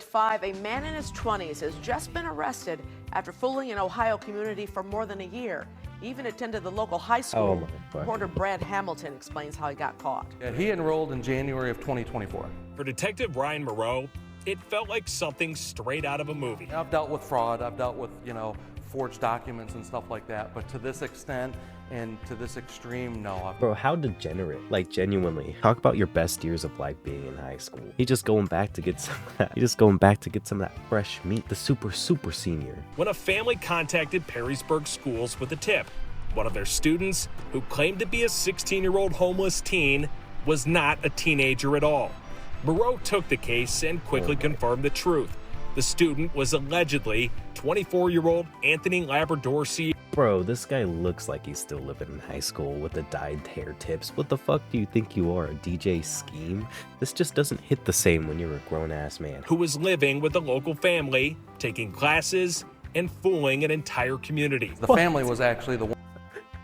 at 5, a man in his 20s has just been arrested after fooling an Ohio community for more than a year. He even attended the local high school. Reporter Brad Hamilton explains how he got caught. He enrolled in January of 2024. For Detective Ryan Moreau, it felt like something straight out of a movie. I've dealt with fraud, I've dealt with, forged documents and stuff like that, but to this extent and to this extreme, no. Bro, how degenerate, like genuinely. Talk about your best years of life being in high school. He just going back to get some of that. He just going back to get some of that fresh meat. The super senior. When a family contacted Perrysburg schools with a tip, one of their students, who claimed to be a 16-year-old homeless teen, was not a teenager at all. Moreau took the case and quickly confirmed the truth. The student was allegedly 24-year-old Anthony Labrador Sierra. Bro, this guy looks like he's still living in high school with the dyed hair tips. What the fuck do you think you are, a DJ Scheme? This just doesn't hit the same when you're a grown-ass man. Who was living with a local family, taking classes, and fooling an entire community. The family was actually the one.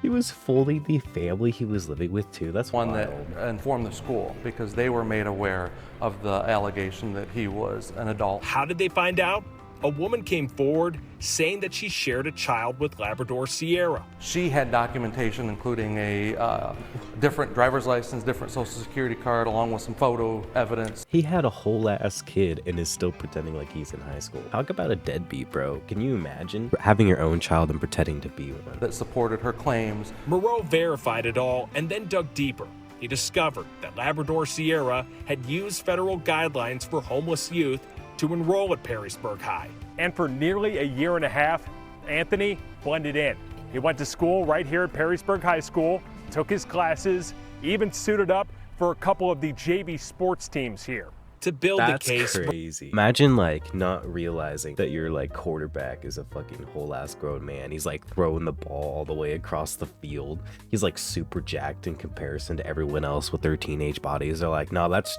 He was fooling the family he was living with too. That's one wild. That informed the school because they were made aware of the allegation that he was an adult. How did they find out? A woman came forward saying that she shared a child with Labrador Sierra. She had documentation including a different driver's license, different social security card, along with some photo evidence. He had a whole ass kid and is still pretending like he's in high school. Talk about a deadbeat, bro. Can you imagine having your own child and pretending to be one? That supported her claims. Moreau verified it all and then dug deeper. He discovered that Labrador Sierra had used federal guidelines for homeless youth to enroll at Perrysburg High. And for nearly a year and a half, Anthony blended in. He went to school right here at Perrysburg High School, took his classes, even suited up for a couple of the JV sports teams here. To build That's the case, crazy. Imagine like not realizing that your like quarterback is a fucking whole ass grown man. He's like throwing the ball all the way across the field. He's like super jacked in comparison to everyone else with their teenage bodies. They're like, no, that's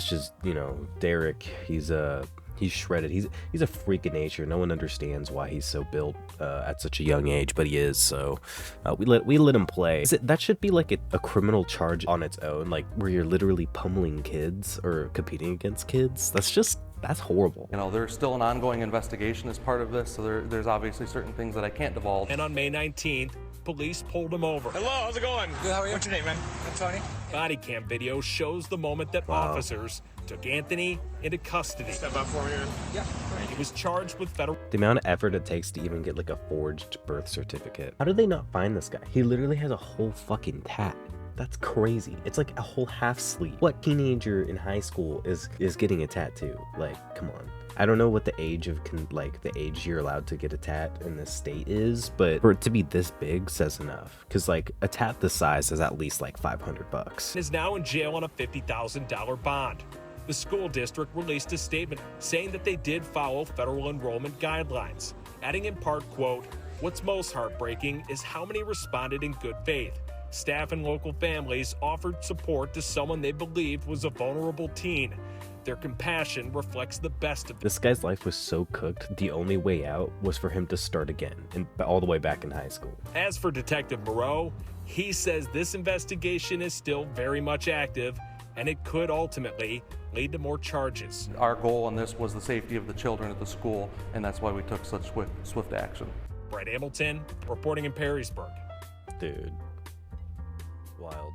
just, Derek. He's shredded. He's a freak of nature. No one understands why he's so built at such a young age, but he is. So we let him play. That should be like a criminal charge on its own, like where you're literally pummeling kids or competing against kids. That's horrible. There's still an ongoing investigation as part of this, so there's obviously certain things that I can't divulge. And on May 19th, police pulled him over. Hello, how's it going? Good, how are you? What's your name, man? I'm Tony. Body cam video shows the moment that officers took Anthony into custody. Step up for me. Yeah. He was charged with federal. The amount of effort it takes to even get like a forged birth certificate. How did they not find this guy? He literally has a whole fucking tat. That's crazy. It's like a whole half sleeve. What teenager in high school is getting a tattoo? Like, come on. I don't know what the age of the age you're allowed to get a tat in this state is, but for it to be this big says enough. Cause like a tat this size is at least like $500. Is now in jail on a $50,000 bond. The school district released a statement saying that they did follow federal enrollment guidelines, adding in part, quote, "What's most heartbreaking is how many responded in good faith. Staff and local families offered support to someone they believed was a vulnerable teen. Their compassion reflects the best of them." This guy's life was so cooked, the only way out was for him to start again, and all the way back in high school. As for Detective Moreau, he says this investigation is still very much active, and it could ultimately lead to more charges. Our goal on this was the safety of the children at the school, and that's why we took such swift action. Brett Hamilton, reporting in Perrysburg. Dude. Wild.